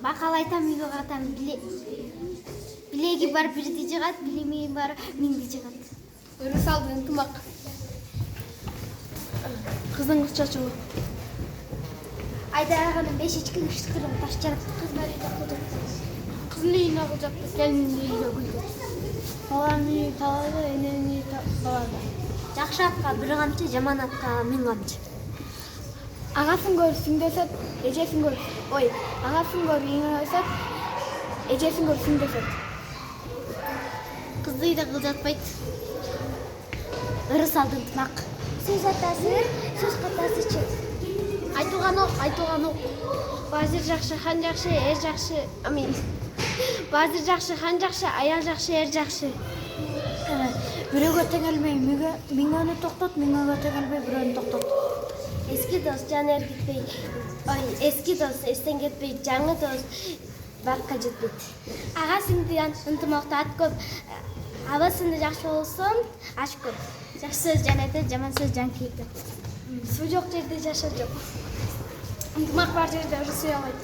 Бакал айтам, үйгө катам. Билеги бар бирди жыгат, билемеги бар минди жыгат. Өрүс алды ынтымак. Кыздын кыз чачуу. Айдаганы 5 кыштырым таш жарып кыздар үйдө кылдык. Кыздын үйүнө кылжапты, келиндин үйүнө кылды. Баланын үйү талады, эненин үйү талады. Жакшы атка бир камчы, жаман атка 1000 камчы. Агасын көрүп сиңдесет, эжесин көрүп. Ой, агасын көрүп ийгесет, эжесин көрүп сиңдесет. Кызды үйдө кылжатпайт. Ырыс алды ынтымак. Сөз атасы, сөз катасычы. Айтылган ок. Базир жакшы, хан жакшы, эр жакшы. Амин. Базир жакшы, хан жакшы, аял жакшы, эр жакшы. Бирөөгө теңелмей, миңөнү токтот, миңөөгө теңелбей, бирөөнү токтот. Эски дос жан эргитпей, эски дос эстен кетпей, жаңы дос бакка жетпейт. Ага сиңди ынтымакта ат көп, аба сынды жакшы болсоң, аш көп. Жакшы сөз жан айтат, жаман сөз жан кийитет. Суу жок жерде жашоо жок. Ынтымак бар жерде ырыс уябайт.